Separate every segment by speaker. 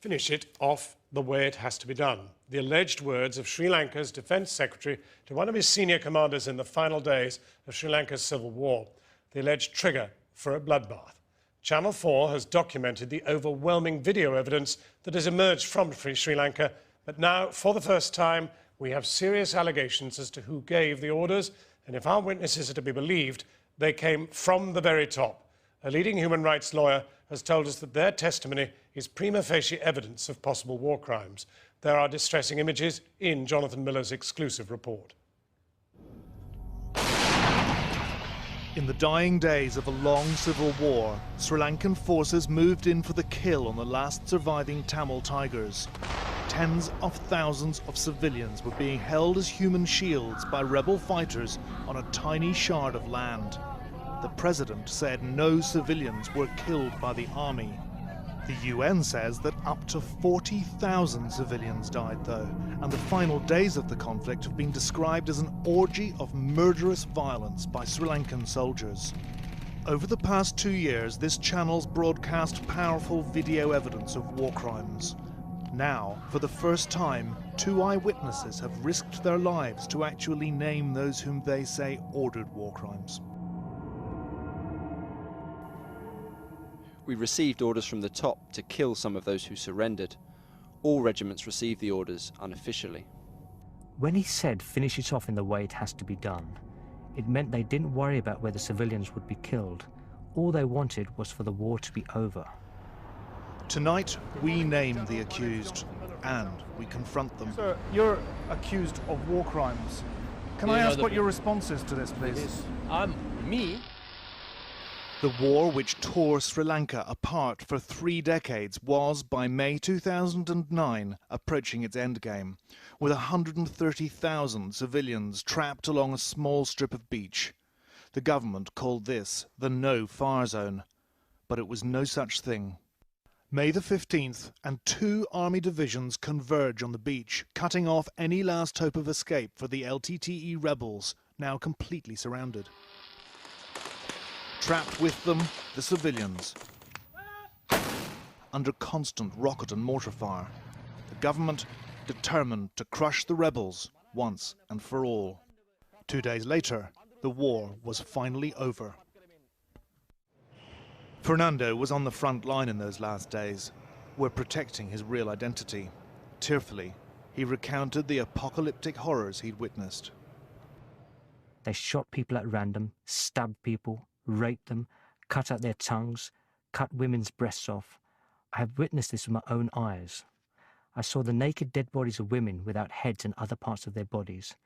Speaker 1: finish it off the way it has to be done. The alleged words of Sri Lanka's Defence Secretary to one of his senior commanders in the final days of Sri Lanka's civil war, the alleged trigger for a bloodbath. Channel 4 has documented the overwhelming video evidence that has emerged from Sri Lanka, but now, for the first time, we have serious allegations as to who gave the orders, and if our witnesses are to be believed, they came from the very top. A leading human rights lawyer has told us that their testimony is prima facie evidence of possible war crimes. There are distressing images in Jonathan Miller's exclusive report.
Speaker 2: In the dying days of a long civil war, Sri Lankan forces moved in for the kill on the last surviving Tamil tigers. Tens of thousands of civilians were being held as human shields by rebel fighters on a tiny shard of land. The president said no civilians were killed by the army. The UN says that up to 40,000 civilians died though, and the final days of the conflict have been described as an orgy of murderous violence by Sri Lankan soldiers. Over the past 2 years, this channel's broadcast powerful video evidence of war crimes. Now, for the first time, 2 eyewitnesses have risked their lives to actually name those whom they say ordered war crimes.
Speaker 3: We received orders from the top to kill some of those who surrendered. All regiments received the orders unofficially.
Speaker 4: When he said finish it off in the way it has to be done, it meant they didn't worry about whether civilians would be killed. All they wanted was for the war to be over.
Speaker 2: Tonight, we name the accused, and we confront them.
Speaker 5: Sir, you're accused of war crimes. Can I ask what your response is to this, please?
Speaker 6: Me?
Speaker 2: The war which tore Sri Lanka apart for 3 decades was, by May 2009, approaching its endgame, with 130,000 civilians trapped along a small strip of beach. The government called this the no-fire zone, but it was no such thing. May the 15th, and 2 army divisions converge on the beach, cutting off any last hope of escape for the LTTE rebels, now completely surrounded. Trapped with them, the civilians. Under constant rocket and mortar fire, the government determined to crush the rebels once and for all. 2 days later, the war was finally over. Fernando was on the front line in those last days. We're protecting his real identity. Tearfully, he recounted the apocalyptic horrors he'd witnessed.
Speaker 4: They shot people at random, stabbed people, raped them, cut out their tongues, cut women's breasts off. I have witnessed this with my own eyes. I saw the naked dead bodies of women without heads and other parts of their bodies.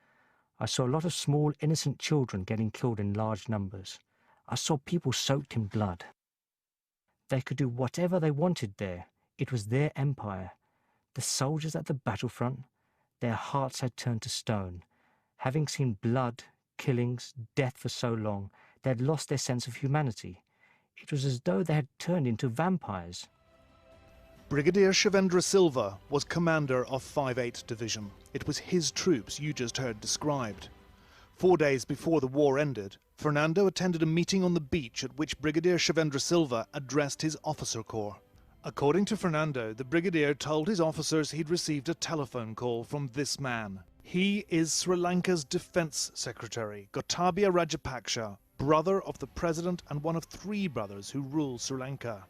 Speaker 4: I saw a lot of small, innocent children getting killed in large numbers. I saw people soaked in blood. They could do whatever they wanted there. It was their empire. The soldiers at the battlefront, their hearts had turned to stone. Having seen blood, killings, death for so long, they had lost their sense of humanity. It was as though they had turned into vampires.
Speaker 2: Brigadier Shavendra Silva was commander of 5/8 Division. It was his troops you just heard described. 4 days before the war ended, Fernando attended a meeting on the beach at which Brigadier Shavendra Silva addressed his officer corps. According to Fernando, the brigadier told his officers he'd received a telephone call from this man. He is Sri Lanka's Defence Secretary, Gotabaya Rajapaksa, brother of the president and one of 3 brothers who rule Sri Lanka.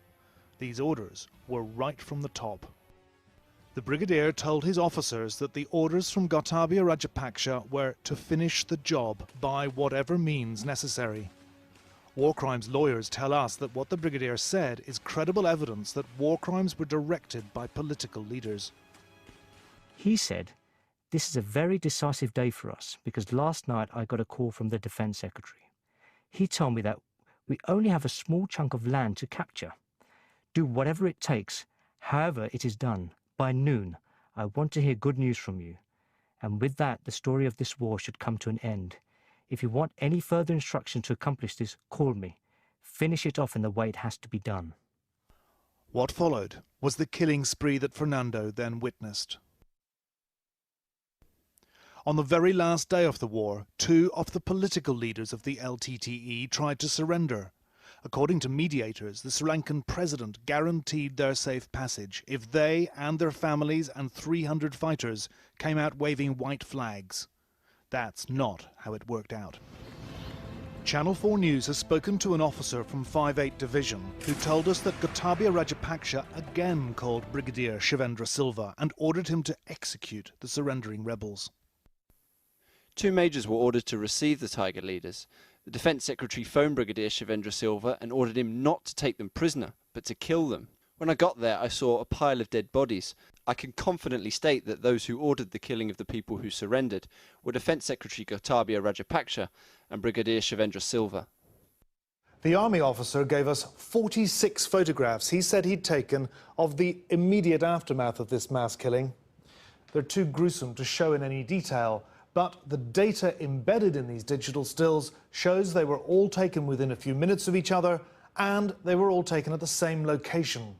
Speaker 2: These orders were right from the top. The brigadier told his officers that the orders from Gotabaya Rajapaksa were to finish the job by whatever means necessary. War crimes lawyers tell us that what the brigadier said is credible evidence that war crimes were directed by political leaders.
Speaker 4: He said, "This is a very decisive day for us because last night I got a call from the Defence Secretary. He told me that we only have a small chunk of land to capture. Do whatever it takes, however it is done. By noon, I want to hear good news from you. And with that, the story of this war should come to an end. If you want any further instruction to accomplish this, call me. Finish it off in the way it has to be done."
Speaker 2: What followed was the killing spree that Fernando then witnessed. On the very last day of the war, 2 of the political leaders of the LTTE tried to surrender. According to mediators, the Sri Lankan president guaranteed their safe passage if they and their families and 300 fighters came out waving white flags. That's not how it worked out. Channel 4 News has spoken to an officer from 5/8 Division who told us that Gotabaya Rajapaksa again called Brigadier Shivendra Silva and ordered him to execute the surrendering rebels.
Speaker 3: 2 majors were ordered to receive the Tiger leaders. The Defence Secretary phoned Brigadier Shivendra Silva and ordered him not to take them prisoner, but to kill them. When I got there, I saw a pile of dead bodies. I can confidently state that those who ordered the killing of the people who surrendered were Defence Secretary Gotabaya Rajapaksa and Brigadier Shivendra Silva.
Speaker 2: The army officer gave us 46 photographs he said he'd taken of the immediate aftermath of this mass killing. They're too gruesome to show in any detail, but the data embedded in these digital stills shows they were all taken within a few minutes of each other, and they were all taken at the same location.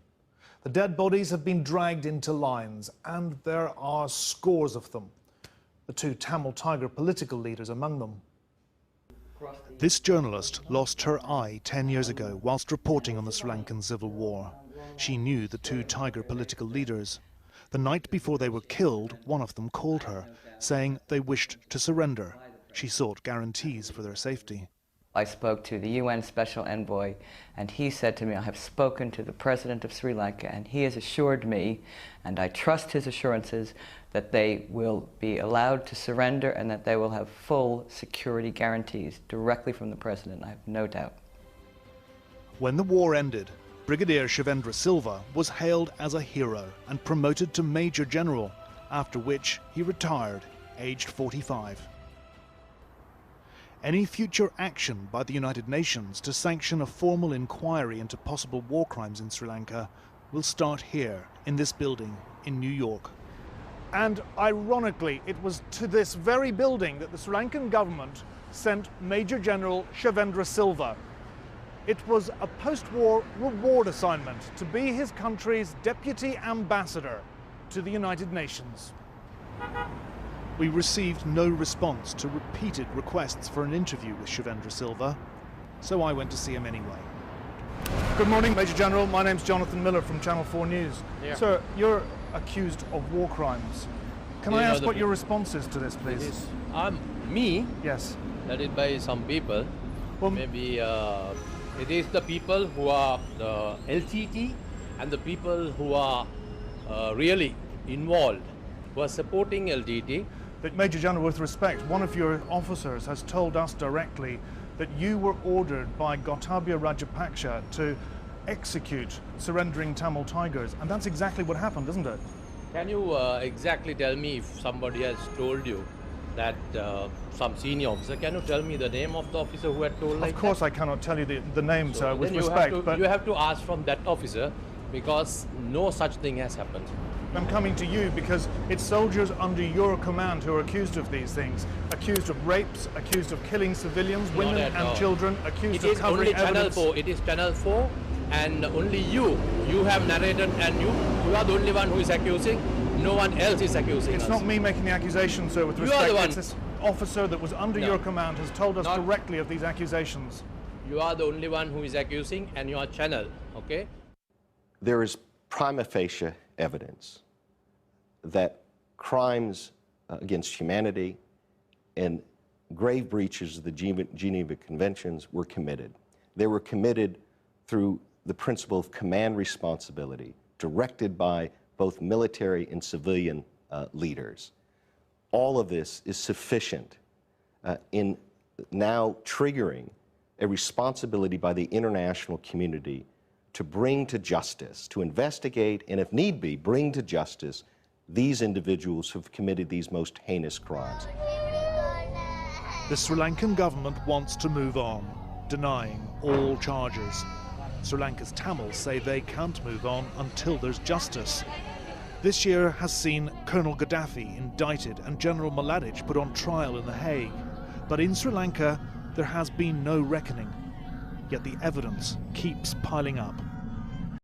Speaker 2: The dead bodies have been dragged into lines, and there are scores of them. The 2 Tamil Tiger political leaders among them. This journalist lost her eye 10 years ago whilst reporting on the Sri Lankan civil war. She knew the 2 Tiger political leaders. The night before they were killed, one of them called her, saying they wished to surrender. She sought guarantees for their safety.
Speaker 6: I spoke to the UN Special Envoy, and he said to me, I have spoken to the President of Sri Lanka, and he has assured me, and I trust his assurances, that they will be allowed to surrender and that they will have full security guarantees directly from the President. I have no doubt.
Speaker 2: When the war ended, Brigadier Shivendra Silva was hailed as a hero and promoted to Major General, after which he retired, aged 45. Any future action by the United Nations to sanction a formal inquiry into possible war crimes in Sri Lanka will start here, in this building, in New York. And ironically, it was to this very building that the Sri Lankan government sent Major General Shivendra Silva. It was a post-war reward assignment to be his country's deputy ambassador to the United Nations. We received no response to repeated requests for an interview with Shivendra Silva, so I went to see him anyway. Good morning, Major General. My name's Jonathan Miller from Channel 4 News.
Speaker 7: Yeah.
Speaker 2: Sir, you're accused of war crimes. Can I ask what your response is to this, please?
Speaker 7: Me?
Speaker 2: Yes.
Speaker 7: That is by some people.
Speaker 2: Well,
Speaker 7: maybe it is the people who are the LTT and the people who are really involved, who are supporting LTT.
Speaker 2: But Major General, with respect, one of your officers has told us directly that you were ordered by Gotabaya Rajapaksa to execute surrendering Tamil Tigers, and that's exactly what happened, isn't it?
Speaker 7: Can you exactly tell me if somebody has told you that some senior officer, can you tell me the name of the officer who had told like that?
Speaker 2: Of course I cannot tell you the name, sir, with respect, but
Speaker 7: you have to ask from that officer, because no such thing has happened.
Speaker 2: I'm coming to you because it's soldiers under your command who are accused of these things, accused of rapes, accused of killing civilians, women and children, accused of covering evidence.
Speaker 7: It is Channel 4, and only you have narrated, and you are the only one who is accusing. No one else is accusing us.
Speaker 2: It's not me making the accusation, sir, with respect.
Speaker 7: You are the one.
Speaker 2: It's this officer that was under your command has told us directly of these accusations.
Speaker 7: You are the only one who is accusing, and your channel, okay?
Speaker 8: There is prima facie evidence that crimes against humanity and grave breaches of the Geneva Conventions were committed. They were committed through the principle of command responsibility, directed by both military and civilian leaders. All of this is sufficient in now triggering a responsibility by the international community to bring to justice, to investigate, and if need be, bring to justice these individuals who have committed these most heinous crimes.
Speaker 2: The Sri Lankan government wants to move on, denying all charges. Sri Lanka's Tamils say they can't move on until there's justice. This year has seen Colonel Gaddafi indicted and General Mladic put on trial in The Hague. But in Sri Lanka, there has been no reckoning. Yet the evidence keeps piling up.